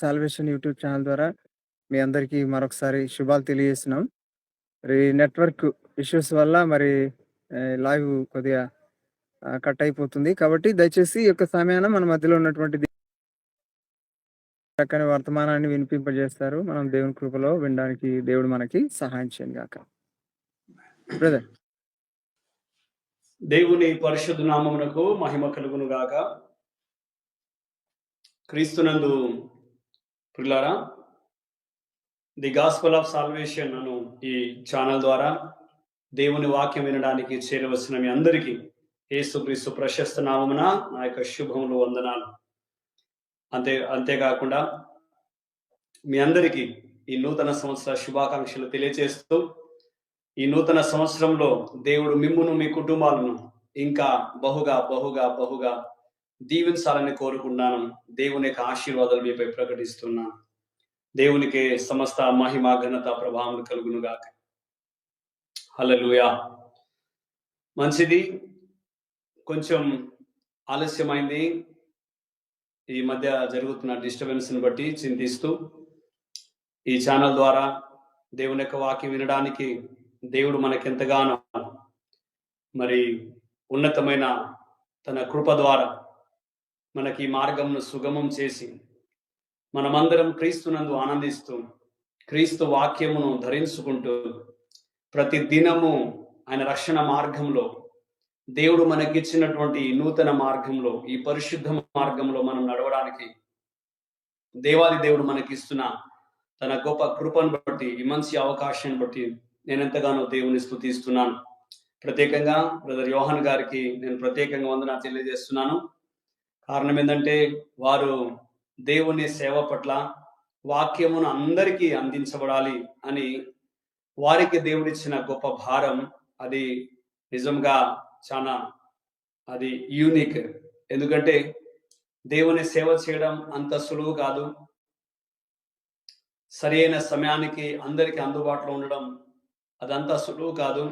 Salvation YouTube channel ద్వారా మీ అందరికీ మరొకసారి శుభాలు తెలియజేస్తున్నాం. మరి నెట్వర్క్ ఇష్యూస్ వల్ల మరి లైవ్ కొద్దిగా కట్ అయిపోతుంది. కాబట్టి దయచేసి ఈ యొక్క సమయాన మన మధ్యలో ఉన్నటువంటి చక్కని వర్తమానాన్ని వినిపింపజేస్తారు. మనం దేవుని కృపలో వినడానికి దేవుడు మనకి సహాయం చేయను గాక. బ్రదర్. దేవుని పరిశుద్ధ నామమునకు మహిమ కలుగును గాక. క్రీస్తునందు ప్రియులారా, ది గాస్పల్ ఆఫ్ సాల్వేషన్ అను ఈ ఛానల్ ద్వారా దేవుని వాక్యం వినడానికి చేరవలసిన మీ అందరికీ యేసుక్రీస్తు ప్రశస్త నామమున నా యొక్క శుభములు, వందనాలు. అంతేకాకుండా మీ అందరికీ ఈ నూతన సంవత్సర శుభాకాంక్షలు తెలియజేస్తూ, ఈ నూతన సంవత్సరంలో దేవుడు మిమ్మును, మీ కుటుంబాలను ఇంకా బహుగా బహుగా బహుగా దీవించాలని కోరుకున్నాను. దేవుని యొక్క ఆశీర్వాదాలు మీపై ప్రకటిస్తున్నాను. దేవునికి సమస్త మహిమ, ఘనత, ప్రభావం కలుగును గాక. హల్లెలూయా. మంచిది. కొంచెం ఆలస్యమైంది. ఈ మధ్య జరుగుతున్న డిస్టర్బెన్స్ని బట్టి చింతిస్తూ ఈ ఛానల్ ద్వారా దేవుని యొక్క వాక్యం వినడానికి దేవుడు మనకెంతగానో మరి ఉన్నతమైన తన కృప ద్వారా మనకి మార్గంను సుగమం చేసి మనమందరం క్రీస్తునందు ఆనందిస్తూ క్రీస్తు వాక్యమును ధరించుకుంటూ ప్రతి దినము ఆయన రక్షణ మార్గంలో దేవుడు మనకిచ్చినటువంటి నూతన మార్గంలో, ఈ పరిశుద్ధ మార్గంలో మనం నడవడానికి దేవాది దేవుడు మనకిస్తున్న తన గొప్ప కృపను బట్టి, ఈ మంచి అవకాశాన్ని బట్టి నేను ఎంతగానో దేవుని స్తుతిస్తున్నాను. ప్రత్యేకంగా బ్రదర్ యోహాన్ గారికి నేను ప్రత్యేకంగా వందనాలు తెలియజేస్తున్నాను. కారణం ఏంటంటే వారు దేవుని సేవ పట్ల వాక్యమును అందరికీ అందించబడాలి అని వారికి దేవుడిచ్చిన గొప్ప భారం. అది నిజంగా చాలా అది యూనిక్. ఎందుకంటే దేవుని సేవ చేయడం అంత సులువు కాదు. సరైన సమయానికి అందరికీ అందుబాటులో ఉండడం అదంతా సులువు కాదు.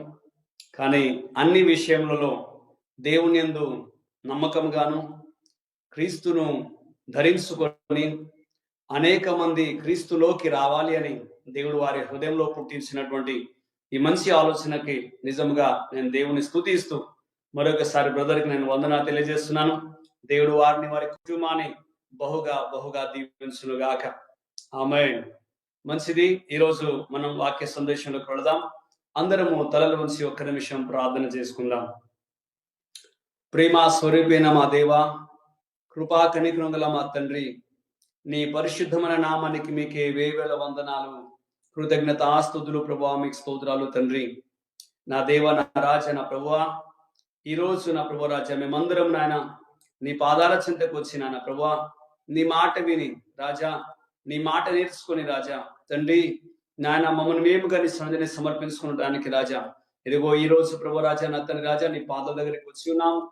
కానీ అన్ని విషయములలో దేవుని యందు నమ్మకంగాను క్రీస్తును ధరించుకొని అనేక మంది క్రీస్తులోకి రావాలి అని దేవుడు వారి హృదయంలో పుట్టించినటువంటి ఈ మంచి ఆలోచనకి నిజంగా నేను దేవుని స్తుతిస్తూ మరొకసారి బ్రదర్కి నేను వందనాలు తెలియజేస్తున్నాను. దేవుడు వారిని, వారి కుటుంబాన్ని బహుగా బహుగా దీవించును గాక. ఆమేన్. మంచిది. ఈరోజు మనం వాక్య సందేశంలోకి వెళదాం. అందరము తలలు వంచి ఒక్క నిమిషం ప్రార్థన చేసుకుందాం. ప్రేమ స్వరూపైన మా దేవా, కృపా కనికరం గల మా తండ్రి, నీ పరిశుద్ధమైన నామానికి మీకే వేవేల వందనాలు, కృతజ్ఞత ఆస్తుతులు ప్రభువా, మీకు స్తోత్రాలు తండ్రి. నా దేవ, నా రాజ, నా ప్రభువా, ఈరోజు నా ప్రభు రాజా మేమందరం నాయన నీ పాదాల చెంతకు వచ్చి నాయన ప్రభువా, నీ మాట విని రాజా, నీ మాట నేర్చుకొని రాజా తండ్రి నాయన మమ్మల్ని మేముగా నీ సన్నిధిని సమర్పించుకోవడానికి రాజా ఇదిగో ఈ రోజు ప్రభు రాజా నా తండ్రి రాజా నీ పాదాల దగ్గరికి వచ్చి ఉన్నాము.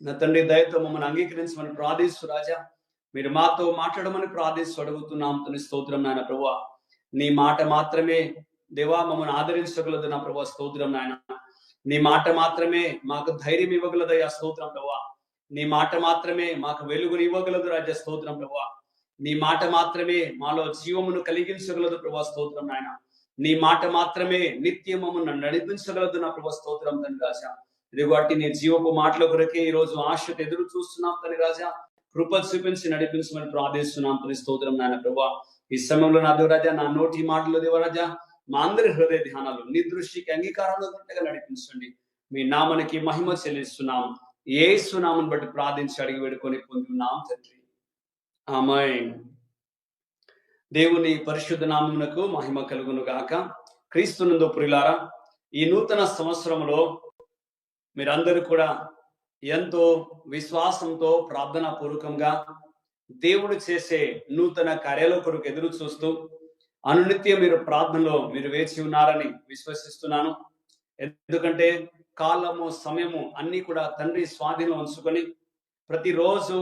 నా తండ్రి దయతో మమ్మల్ని అంగీకరించమని ప్రార్థిస్తూ రాజా, మీరు మాతో మాట్లాడమని ప్రార్థిస్తూ అడుగుతున్నాం తండ్రి. స్తోత్రం నాయన ప్రభువా, నీ మాట మాత్రమే దేవా మమ్మల్ని ఆదరించగలదు నా ప్రభువా. స్తోత్రం నాయన, నీ మాట మాత్రమే మాకు ధైర్యం ఇవ్వగలదయ్యా. స్తోత్రం ప్రభువా, నీ మాట మాత్రమే మాకు వెలుగుని ఇవ్వగలదు రాజా. స్తోత్రం ప్రభువా, నీ మాట మాత్రమే మాలో జీవమును కలిగించగలదు ప్రభా. స్తోత్రం నాయన, నీ మాట మాత్రమే నిత్యము నడిపించగలదు నా ప్రభా. స్తోత్రం తండ్రి రాజా. ఇదిగో అట్టి నీ జీవపు మాటల కొరకే ఈ రోజు ఆశతో ఎదురు చూస్తున్నాం తండ్రి రాజా. కృప చూపించి నడిపించమని ప్రార్థిస్తున్నాం తండ్రి. స్తోత్రం నాయన ప్రభా. ఈ సమయంలో నా దేవరాజా, నా నోటి మాటలు దేవరాజా మా అందరి హృదయ ధ్యానాలు నీ దృష్టికి అంగీకారంలో నడిపించండి. మీ నామానికి మహిమ చెల్లిస్తున్నాం. యేసు నామమును బట్టి ప్రార్థించి అడిగి వేడుకొని పొందున్నాం తండ్రి. ఆమేన్. దేవుని పరిశుద్ధ నామమునకు మహిమ కలుగును గాక. క్రీస్తునందు ప్రియులారా, ఈ నూతన సంవత్సరంలో మీరందరూ కూడా ఎంతో విశ్వాసంతో ప్రార్థనా పూర్వకంగా దేవుడు చేసే నూతన కార్యాల కొరకు ఎదురు చూస్తూ అనునిత్యం మీరు ప్రార్థనలో మీరు వేచి ఉన్నారని విశ్వసిస్తున్నాను. ఎందుకంటే కాలము, సమయము అన్ని కూడా తండ్రి స్వాధీనం ఉంచుకొని ప్రతిరోజు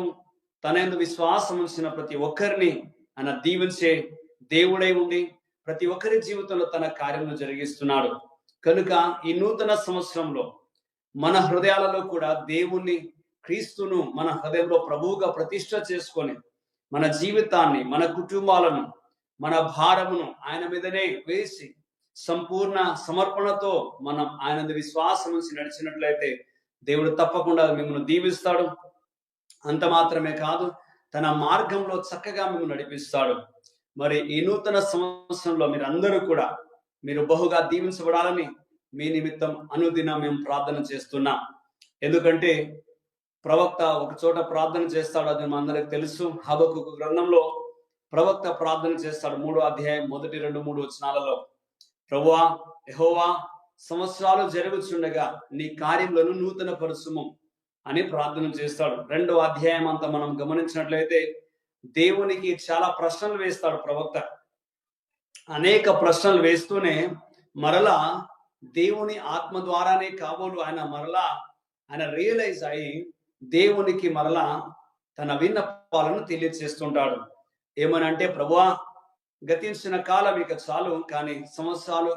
తన యందు విశ్వాసం ఉంచిన ప్రతి ఒక్కరిని ఆయన దీవించే దేవుడై ఉండి ప్రతి ఒక్కరి జీవితంలో తన కార్యములు జరిగిస్తున్నాడు. కనుక ఈ నూతన సంవత్సరంలో మన హృదయాలలో కూడా దేవుణ్ణి, క్రీస్తును మన హృదయంలో ప్రభువుగా ప్రతిష్ఠ చేసుకొని మన జీవితాన్ని, మన కుటుంబాలను, మన భారమును ఆయన మీదనే వేసి సంపూర్ణ సమర్పణతో మనం ఆయన విశ్వాసం నుంచి నడిచినట్లయితే దేవుడు తప్పకుండా మిమ్మల్ని దీవిస్తాడు. అంత మాత్రమే కాదు, తన మార్గంలో చక్కగా మిమ్మల్ని నడిపిస్తాడు. మరి ఈ నూతన సంవత్సరంలో మీరందరూ కూడా మీరు బహుగా దీవించబడాలని మీ నిమిత్తం అనుదినం మేము ప్రార్థన చేస్తున్నాం. ఎందుకంటే ప్రవక్త ఒక చోట ప్రార్థన చేస్తాడు, అది మనందరికి తెలుసు. హబక్కూకు గ్రంథంలో ప్రవక్త ప్రార్థన చేస్తాడు 3వ అధ్యాయం 1, 2, 3 వచనాలలో. ప్రభువా యెహోవా, సంవత్సరాలు జరుగుచుండగా నీ కార్యములను నూతన పరచుము అని ప్రార్థన చేస్తాడు. 2వ అధ్యాయం అంతా మనం గమనించినట్లయితే దేవునికి చాలా ప్రశ్నలు వేస్తాడు ప్రవక్త. అనేక ప్రశ్నలు వేస్తూనే మరలా దేవుని ఆత్మ ద్వారానే కాబోలు ఆయన రియలైజ్ అయి దేవునికి మరలా తన విన్నపాలను తెలియజేస్తుంటాడు. ఏమనంటే, ప్రభువా గతించిన కాలం ఇక చాలు, కానీ సంవత్సరాలు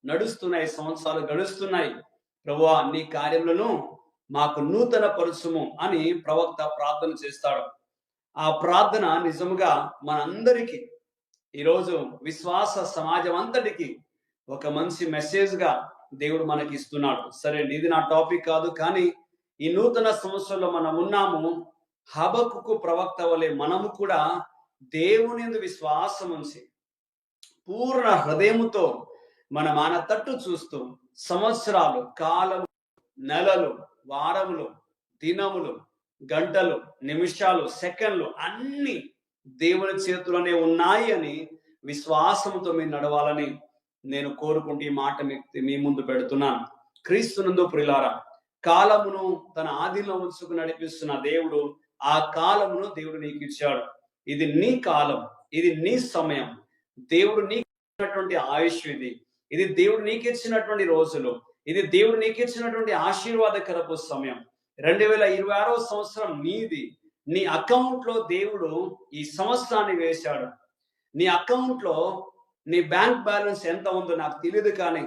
నడుస్తున్నాయి, సంవత్సరాలు గడుస్తున్నాయి. ప్రభువా నీ కార్యములను మాకు నూతన పరుచుము అని ప్రవక్త ప్రార్థన చేస్తాడు. ఆ ప్రార్థన నిజముగా మనందరికీ ఈరోజు విశ్వాస సమాజం అంతటికి ఒక మంచి మెసేజ్ గా దేవుడు మనకి ఇస్తున్నాడు. సరే, ఇది నా టాపిక్ కాదు, కానీ ఈ నూతన సంవత్సరంలో మనం ఉన్నాము. హబక్కూకు ప్రవక్త వలె మనము కూడా దేవుని యందు విశ్వాసం ఉంచి పూర్ణ హృదయముతో మనం ఆయన తట్టు చూస్తూ సంవత్సరాలు, కాలము, నెలలు, వారములు, దినములు, గంటలు, నిమిషాలు, సెకండ్లు అన్ని దేవుని చేతుల్లోనే ఉన్నాయి అని విశ్వాసంతో మీరు నడవాలని నేను కోరుకుంటూ ఈ మాట మీ ముందు పెడుతున్నాను. క్రీస్తునందు ప్రియులారా, కాలమును తన ఆధీనంలో ఉంచుకు నడిపిస్తున్న దేవుడు, ఆ కాలమును దేవుడు నీకు ఇచ్చాడు. ఇది నీ కాలం, ఇది నీ సమయం. దేవుడు నీకు ఇచ్చినటువంటి ఆయుష్ ఇది దేవుడు నీకు ఇచ్చినటువంటి రోజులు, ఇది దేవుడు నీకు ఇచ్చినటువంటి ఆశీర్వాదకరపు సమయం. 2026వ సంవత్సరం నీది. నీ అకౌంట్ లో దేవుడు ఈ సంవత్సరాన్ని వేశాడు. నీ అకౌంట్ లో నీ బ్యాంక్ బ్యాలెన్స్ ఎంత ఉందో నాకు తెలియదు, కానీ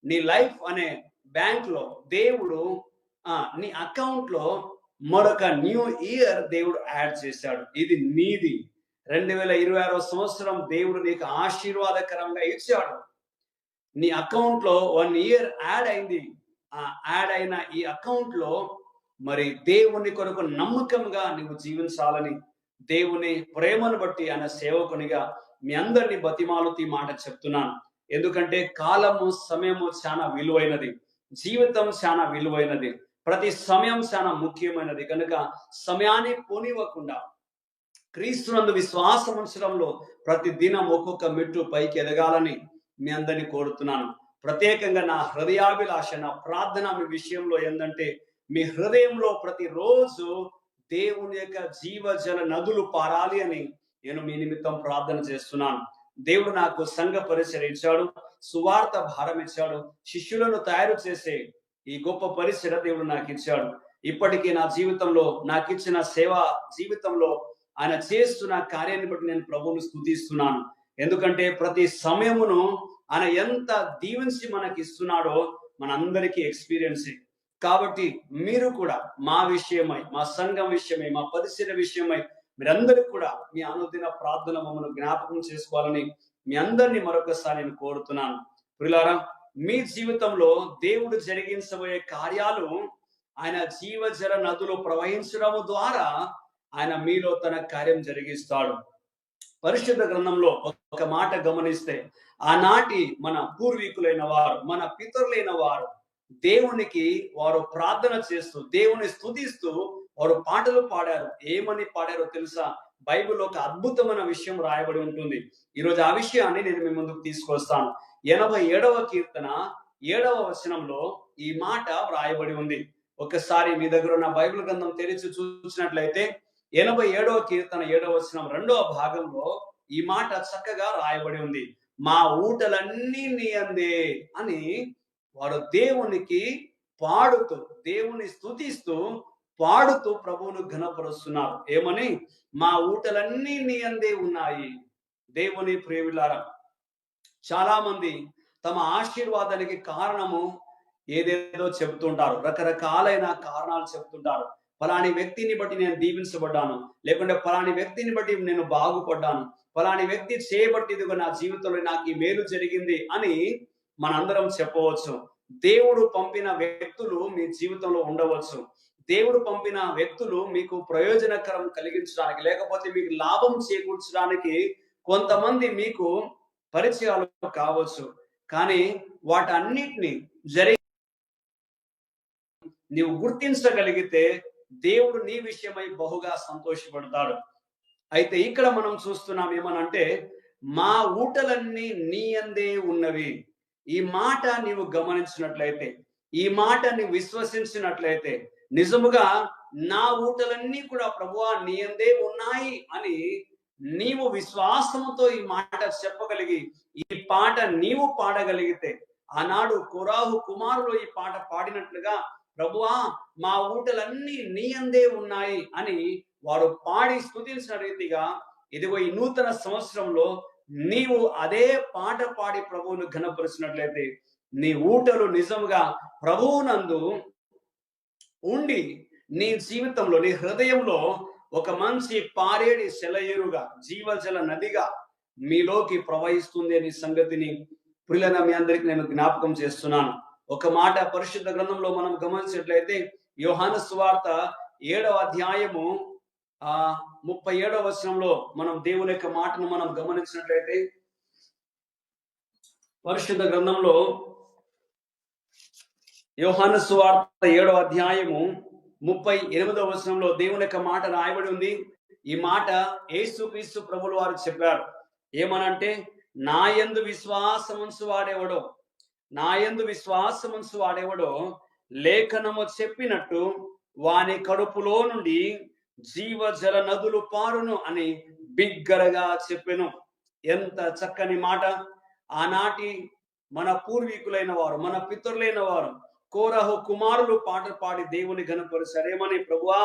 నీ లైఫ్ అనే బ్యాంక్ లో దేవుడు నీ అకౌంట్ లో మరొక న్యూ ఇయర్ దేవుడు యాడ్ చేశాడు. ఇది నీది. 2026వ సంవత్సరం దేవుడు నీకు ఆశీర్వాదకరంగా ఇచ్చాడు. నీ అకౌంట్ లో 1 ఇయర్ యాడ్ అయింది. ఆ యాడ్ అయిన ఈ అకౌంట్ లో మరి దేవుని కొరకు నమ్మకంగా నువ్వు జీవించాలని, దేవుని ప్రేమను బట్టి ఆయన సేవకునిగా మీ అందరినీ బతిమాలుతూ ఈ మాట చెప్తున్నాను. ఎందుకంటే కాలము, సమయము చాలా విలువైనది, జీవితం చాలా విలువైనది, ప్రతి సమయం చాలా ముఖ్యమైనది. కనుక సమయాన్ని పోనివ్వకుండా క్రీస్తునందు విశ్వాసం ఉంచడంలో ప్రతి దినం ఒక్కొక్క మెట్టు పైకి ఎదగాలని మీ అందరినీ కోరుతున్నాను. ప్రత్యేకంగా నా హృదయాభిలాష, నా ప్రార్థన మీ విషయంలో ఏంటంటే, మీ హృదయంలో ప్రతిరోజు దేవుని యొక్క జీవజల నదులు పారాలి అని నేను మీ నిమిత్తం ప్రార్థన చేస్తున్నాను. దేవుడు నాకు సంఘ పరిచయం ఇచ్చాడు, సువార్త భారం ఇచ్చాడు, శిష్యులను తయారు చేసే ఈ గొప్ప పరిచయ దేవుడు నాకు ఇచ్చాడు. ఇప్పటికీ నా జీవితంలో, నాకు ఇచ్చిన సేవా జీవితంలో ఆయన చేస్తున్న కార్యాన్ని బట్టి నేను ప్రభువును స్తుతిస్తున్నాను. ఎందుకంటే ప్రతి సమయమును ఆయన ఎంత దీవించి మనకి ఇస్తున్నాడో మనందరికీ ఎక్స్పీరియన్స్. కాబట్టి మీరు కూడా మా విషయమై, మా సంఘం విషయమై, మా పరిచయ విషయమై మీరందరూ కూడా మీ అనుదిన ప్రార్థన మమ్మల్ని జ్ఞాపకం చేసుకోవాలని మీ అందరినీ మరొకసారి నేను కోరుతున్నాను. ప్రియులారా, మీ జీవితంలో దేవుడు జరిగించబోయే కార్యాలు ఆయన జీవజల నదులు ప్రవహించడం ద్వారా ఆయన మీలో తన కార్యం జరిగిస్తాడు. పరిశుద్ధ గ్రంథంలో ఒక మాట గమనిస్తే, ఆనాటి మన పూర్వీకులైన వారు, మన పితరులైన వారు దేవునికి వారు ప్రార్థన చేస్తూ, దేవుని స్తుతిస్తూ వారు పాటలు పాడారు. ఏమని పాడారో తెలుసా? బైబిల్లో ఒక అద్భుతమైన విషయం రాయబడి ఉంటుంది. ఈరోజు ఆ విషయాన్ని నేను మీ ముందుకు తీసుకొస్తాను. 87వ కీర్తన 7వ వచనంలో ఈ మాట రాయబడి ఉంది. ఒకసారి మీ దగ్గర ఉన్న బైబిల్ గ్రంథం తెరిచి చూసినట్లయితే 87వ కీర్తన 7వ వచనం 2వ భాగంలో ఈ మాట చక్కగా రాయబడి ఉంది. మా ఊటలన్నీ నీ అందే అని వారు దేవునికి పాడుతూ, దేవుని స్తుతిస్తూ, పాడుతూ ప్రభువును ఘనపరుస్తున్నారు. ఏమని? మా ఊటలన్నీ నీ అందే ఉన్నాయి. దేవుని ప్రియులారా, చాలా మంది తమ ఆశీర్వాదానికి కారణము ఏదేదో చెప్తుంటారు, రకరకాలైన కారణాలు చెప్తుంటారు. ఫలాని వ్యక్తిని బట్టి నేను దీవించబడ్డాను, లేకుంటే ఫలాని వ్యక్తిని బట్టి నేను బాగుపడ్డాను, ఫలాని వ్యక్తి చేయబట్టి ఇదిగో నా జీవితంలో నాకు ఈ మేలు జరిగింది అని మనందరం చెప్పవచ్చు. దేవుడు పంపిన వ్యక్తులు మీ జీవితంలో ఉండవచ్చు. దేవుడు పంపిన వ్యక్తులు మీకు ప్రయోజనకరం కలిగించడానికి, లేకపోతే మీకు లాభం చేకూర్చడానికి కొంతమంది మీకు పరిచయాలు కావచ్చు. కానీ వాటన్నిటిని నీవు గుర్తించగలిగితే దేవుడు నీ విషయమై బహుగా సంతోషపడతాడు. అయితే ఇక్కడ మనం చూస్తున్నాం ఏమనంటే, మా ఊటలన్నీ నీ అందే ఉన్నవి. ఈ మాట నీవు గమనించినట్లయితే, ఈ మాట నీవు విశ్వసించినట్లయితే, నిజముగా నా ఊటలన్నీ కూడా ప్రభువా నీ అందే ఉన్నాయి అని నీవు విశ్వాసముతో ఈ మాట చెప్పగలిగి, ఈ పాట నీవు పాడగలిగితే, ఆనాడు కోరాహు కుమారులు ఈ పాట పాడినట్లుగా ప్రభువా మా ఊటలన్నీ నీ అందే ఉన్నాయి అని వారు పాడి స్తుతించిన రీతిగా, ఇదిగో ఈ నూతన సంవత్సరంలో నీవు అదే పాట పాడి ప్రభువును ఘనపరిచినట్లయితే, నీ ఊటలు నిజంగా ప్రభువునందు ఉండి నీ జీవితంలో, నీ హృదయంలో ఒక మంచి పారేడి సెలయేరుగా, జీవజల నదిగా మీలోకి ప్రవహిస్తుంది అనే సంగతిని ప్రియులైన మీ అందరికి నేను జ్ఞాపకం చేస్తున్నాను. ఒక మాట పరిశుద్ధ గ్రంథంలో మనం గమనించినట్లయితే, యోహాను సువార్త 7వ అధ్యాయము 37వ వచనంలో మనం దేవుని యొక్క మాటను మనం గమనించినట్లయితే, పరిశుద్ధ గ్రంథంలో యోహాను సువార్త 7వ అధ్యాయము 38వ వచనంలో దేవుని యొక్క మాట రాయబడి ఉంది. ఈ మాట యేసుక్రీస్తు ప్రభువుల వారు చెప్పారు. ఏమనంటే, నా యందు విశ్వాసముంచు వాడెవడో, నా యందు విశ్వాసముంచు వాడెవడో లేఖనము చెప్పినట్టు వాని కడుపులో నుండి జీవజల నదులు పారును అని బిగ్గరగా చెప్పెను. ఎంత చక్కని మాట! ఆనాటి మన పూర్వీకులైన వారు, మన పితరులైన వారు, కోరహు కుమారులు పాట పాడి దేవుని ఘనపరిచారు. ఏమని? ప్రభువా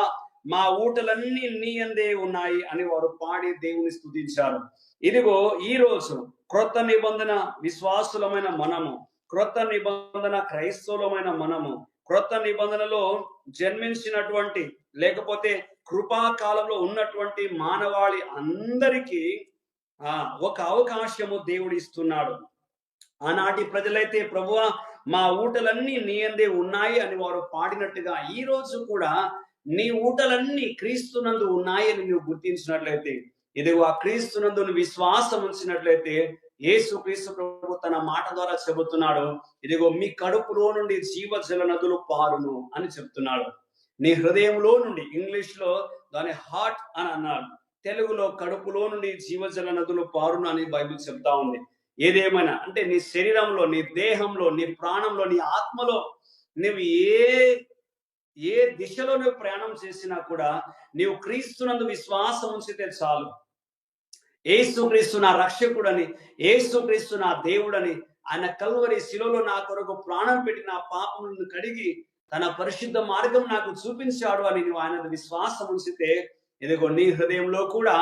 మా ఊటలన్నీ నీ అందే ఉన్నాయి అని వారు పాడి దేవుని స్తుతించారు. ఇదిగో ఈ రోజు క్రొత్త నిబంధన విశ్వాసులమైన మనము, క్రొత్త నిబంధన క్రైస్తవులమైన మనము, క్రొత్త నిబంధనలో జన్మించినటువంటి, లేకపోతే కృపాకాలంలో ఉన్నటువంటి మానవాళి అందరికీ ఒక అవకాశము దేవుడు ఇస్తున్నాడు. ఆనాటి ప్రజలైతే ప్రభువా మా ఊటలన్నీ నీ అందే ఉన్నాయి అని వారు పాడినట్టుగా, ఈ రోజు కూడా నీ ఊటలన్నీ క్రీస్తునందు ఉన్నాయని నువ్వు గుర్తించినట్లయితే, ఇదిగో ఆ క్రీస్తునందు విశ్వాసం ఉంచినట్లయితే, యేసు క్రీస్తు ప్రభు తన మాట ద్వారా చెబుతున్నాడు, ఇదిగో మీ కడుపులో నుండి జీవజల నదులు పారును అని చెప్తున్నాడు. నీ హృదయంలో నుండి, ఇంగ్లీష్ లో దాని హార్ట్ అని అన్నాడు, తెలుగులో కడుపులో నుండి జీవజల నదులు పారును అని బైబిల్ చెప్తా ఉంది. ఏదేమైనా అంటే నీ శరీరంలో, నీ దేహంలో, నీ ప్రాణంలో, నీ ఆత్మలో నువ్వు ఏ దిశలో నువ్వు ప్రయాణం చేసినా కూడా నీవు క్రీస్తునందు విశ్వాసం ఉంచితే చాలు. యేసు క్రీస్తు నా రక్షకుడని, యేసు క్రీస్తు నా దేవుడని, ఆయన కల్వరి శిలువలో నా కొరకు ప్రాణం పెట్టి నా పాపములను కడిగి తన పరిశుద్ధ మార్గం నాకు చూపించాడు అని నువ్వు ఆయన విశ్వాసం ఉంచితే, ఇదిగో నీ హృదయంలో కూడా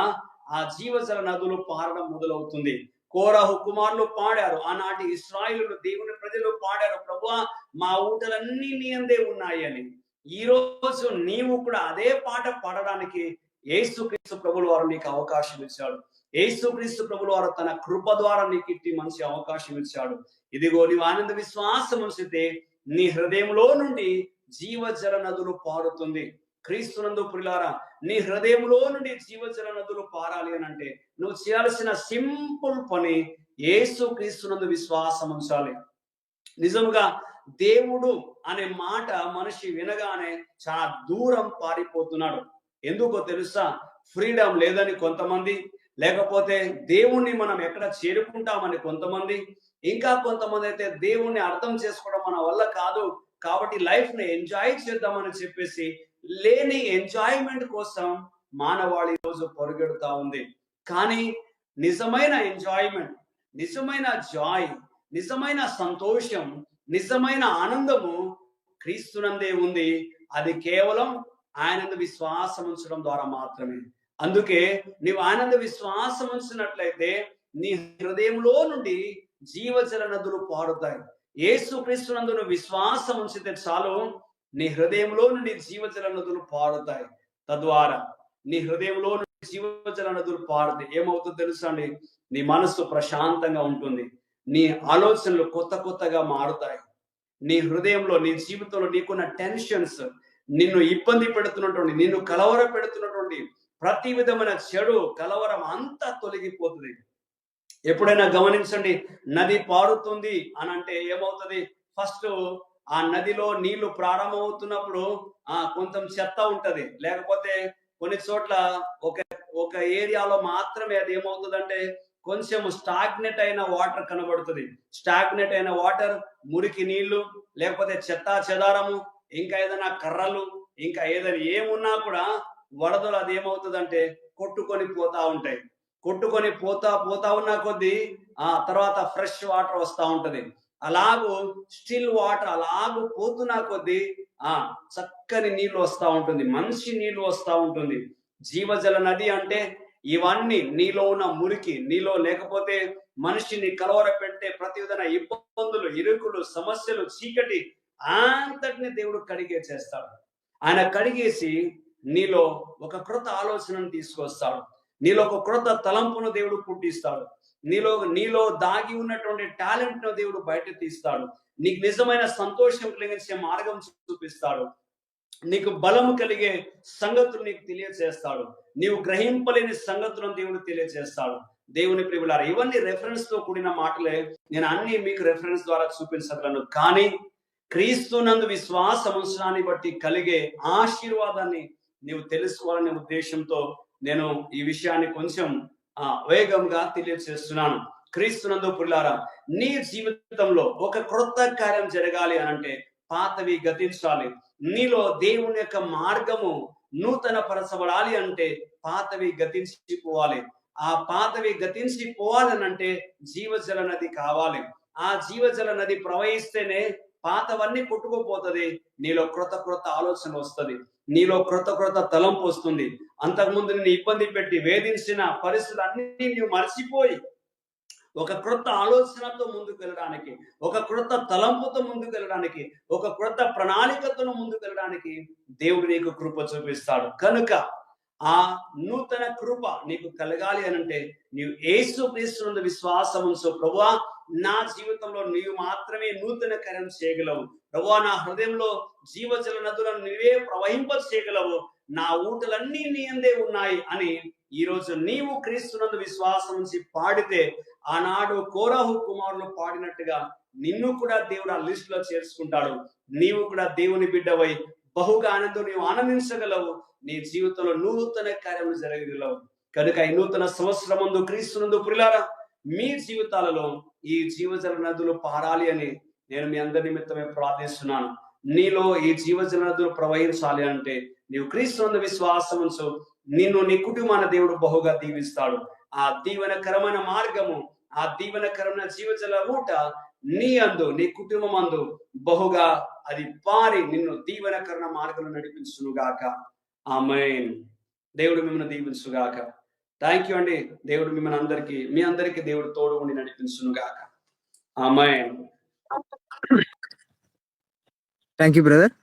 ఆ జీవజల నదులు పారడం మొదలవుతుంది. కోరహు కుమారులు పాడారు, ఆనాటి ఇశ్రాయేలు దేవుని ప్రజలు పాడారు, ప్రభువా మా ఊటలన్నీ నీ అందే ఉన్నాయి అని. ఈ రోజు నీవు కూడా అదే పాట పాడడానికి యేసుక్రీస్తు ప్రభువుల వారు నీకు అవకాశం ఇచ్చాడు. యేసుక్రీస్తు ప్రభువుల వారు తన కృప ద్వారా నీకు ఇట్టి మంచి అవకాశం ఇచ్చాడు. ఇదిగో నీవు ఆనంద విశ్వాసం ఉంచితే నీ హృదయంలో నుండి జీవజల నదులు పారుతుంది. క్రీస్తునందు ప్రియులారా, నీ హృదయంలో నుండి జీవజల నదులు పారాలి అని అంటే నువ్వు చేయాల్సిన సింపుల్ పని యేసు క్రీస్తునందు విశ్వాసం ఉంచాలి. నిజంగా దేవుడు అనే మాట మనిషి వినగానే చాలా దూరం పారిపోతున్నాడు. ఎందుకో తెలుసా? ఫ్రీడమ్ లేదని కొంతమంది, లేకపోతే దేవుణ్ణి మనం ఎక్కడ చేరుకుంటామని కొంతమంది, ఇంకా కొంతమంది అయితే దేవుణ్ణి అర్థం చేసుకోవడం మన వల్ల కాదు కాబట్టి లైఫ్ ని ఎంజాయ్ చేద్దామని చెప్పేసి లేని ఎంజాయ్మెంట్ కోసం మానవాళి రోజు పొరుగెడుతా ఉంది. కానీ నిజమైన ఎంజాయ్మెంట్, నిజమైన జాయ్, నిజమైన సంతోషం, నిజమైన ఆనందము క్రీస్తునందే ఉంది. అది కేవలం ఆయనందు విశ్వాసం ఉంచడం ద్వారా మాత్రమే. అందుకే నీవు ఆనంద విశ్వాసం ఉంచినట్లయితే నీ హృదయంలో నుండి జీవజల నదులు పారుతాయి. యేసు క్రీస్తునందు విశ్వాసం ఉంచితే చాలు, నీ హృదయంలో నుండి జీవజల నదులు పారుతాయి. తద్వారా నీ హృదయంలో నుండి జీవజల నదులు పారుతాయి. ఏమవుతుందో తెలుసా అండి? నీ మనస్సు ప్రశాంతంగా ఉంటుంది. నీ ఆలోచనలు కొత్తగా మారుతాయి. నీ హృదయంలో, నీ జీవితంలో నీకున్న టెన్షన్స్, నిన్ను ఇబ్బంది పెడుతున్నటువంటి, నిన్ను కలవర పెడుతున్నటువంటి ప్రతి విధమైన చెడు కలవరం అంతా తొలగిపోతుంది. ఎప్పుడైనా గమనించండి, నది పారుతుంది అని అంటే ఏమవుతుంది? ఫస్ట్ ఆ నదిలో నీళ్లు ప్రారంభమవుతున్నప్పుడు కొంచెం చెత్త ఉంటది. లేకపోతే కొన్ని చోట్ల ఒక ఒక ఏరియాలో మాత్రమే అది ఏమవుతుందంటే కొంచెం స్టాగ్నెట్ అయిన వాటర్ కనబడుతుంది. స్టాగ్నెట్ అయిన వాటర్, మురికి నీళ్లు, లేకపోతే చెత్తా చెదారము, ఇంకా ఏదైనా కర్రలు, ఇంకా ఏదైనా ఏమున్నా కూడా వరదలు అది ఏమవుతుందంటే కొట్టుకొని పోతా ఉంటాయి. కొట్టుకొని పోతా ఉన్న కొద్దీ తర్వాత ఫ్రెష్ వాటర్ వస్తా ఉంటది. అలాగూ స్టిల్ వాటర్ అలాగూ పోతున్నా కొద్దీ చక్కని నీళ్లు వస్తా ఉంటుంది. మంచి నీళ్లు వస్తా ఉంటుంది. జీవజల నది అంటే ఇవన్నీ నీలో ఉన్న మురికి, నీలో లేకపోతే మనిషిని కలవర పెట్టే ప్రతి విధమైన ఇబ్బందులు, ఇరుకులు, సమస్యలు, చీకటి అంతటిని దేవుడు కడిగే చేస్తాడు. ఆయన కడిగేసి నీలో ఒక క్రొత్త ఆలోచనను తీసుకొస్తాడు. నీలో ఒక క్రొత్త తలంపును దేవుడు పుట్టిస్తాడు. నీలో దాగి ఉన్నటువంటి టాలెంట్ ను దేవుడు బయట తీస్తాడు. నీకు నిజమైన సంతోషం కలిగించే మార్గం చూపిస్తాడు. నీకు బలము కలిగే సంగతులు నీకు తెలియజేస్తాడు. నీవు గ్రహింపలేని సంగతులను దేవుడు తెలియజేస్తాడు. దేవుని ప్రియులారా, ఇవన్నీ రెఫరెన్స్ తో కూడిన మాటలే. నేను అన్ని మీకు రెఫరెన్స్ ద్వారా చూపించగలను. కానీ క్రీస్తునందు విశ్వాసముంచడాన్ని బట్టి కలిగే ఆశీర్వాదాన్ని నీవు తెలుసుకోవాలనే ఉద్దేశంతో నేను ఈ విషయాన్ని కొంచెం వేగంగా తెలియజేస్తున్నాను. క్రీస్తునందు ప్రియులారా, నీ జీవితంలో ఒక క్రొత్త కార్యం జరగాలి అనంటే పాతవి గతించాలి. నీలో దేవుని యొక్క మార్గము నూతన పరచబడాలి అంటే పాతవి గతించిపోవాలి. ఆ పాతవి గతించిపోవాలనంటే జీవజల నది కావాలి. ఆ జీవజల నది ప్రవహిస్తేనే పాతవన్నీ కొట్టుకుపోతుంది. నీలో క్రొత్త ఆలోచన వస్తుంది. నీలో క్రొత్త తలంపు వస్తుంది. అంతకుముందు నిన్ను ఇబ్బంది పెట్టి వేధించిన పరిస్థితులు అన్ని నీవు మర్చిపోయి ఒక క్రొత్త ఆలోచనతో ముందుకు వెళ్ళడానికి, ఒక క్రొత్త తలంపుతో ముందుకు వెళ్ళడానికి, ఒక క్రొత్త ప్రణాళికతో ముందుకు వెళ్ళడానికి దేవుడు నీకు కృప చూపిస్తాడు. కనుక ఆ నూతన కృప నీకు కలగాలి అనంటే నీవు యేసు క్రీస్తునందు విశ్వాసం ఉంచు. ప్రభువా, నా జీవితంలో నీవు మాత్రమే నూతన కార్యం చేయగలవు. ప్రభువా, నా హృదయంలో జీవజల నదులను నీవే ప్రవహింప చేయగలవు. నా ఊటలన్నీ నీ అందే ఉన్నాయి అని ఈరోజు నీవు క్రీస్తునందు విశ్వాసం ఉంచి పాడితే, ఆనాడు కోరహు కుమారులు పాడినట్టుగా నిన్ను కూడా దేవుడు ఆ లిస్ట్ లో చేర్చుకుంటాడు. నీవు కూడా దేవుని బిడ్డవై బహుగా ఆనందం నీవు ఆనందించగలవు. నీ జీవితంలో నూతన కార్యములు జరగగలవు. కనుక ఈ నూతన సంవత్సరం ముందు క్రీస్తునందు ప్రియులారా, మీ జీవితాలలో ఈ జీవజల నదులు పారాలి అని నేను మీ అందరి నిమిత్తమే ప్రార్థిస్తున్నాను. నీలో ఈ జీవజల నదులు ప్రవహించాలి అంటే నీవు క్రీస్తునందు విశ్వాసం ఉంచు. నిన్ను, నీ కుటుంబాన్ని దేవుడు బహుగా దీవిస్తాడు. ఆ దీవెనకరమైన మార్గము, ఆ దీవెనకరమైన జీవజల ఊట నీ అందు, నీ కుటుంబం అందు బహుగా అది పారి నిన్ను దీవెనకరణ మార్గంలో నడిపించునుగాక. ఆమేన్. దేవుడు మిమ్మల్ని దీవించుగాక. థ్యాంక్ యూ అండి. దేవుడు మిమ్మల్ని మీ అందరికి దేవుడు తోడు ఉండి నడిపించునుగాక. ఆమేన్. Thank you brother.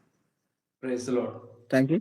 Praise the Lord. Thank you.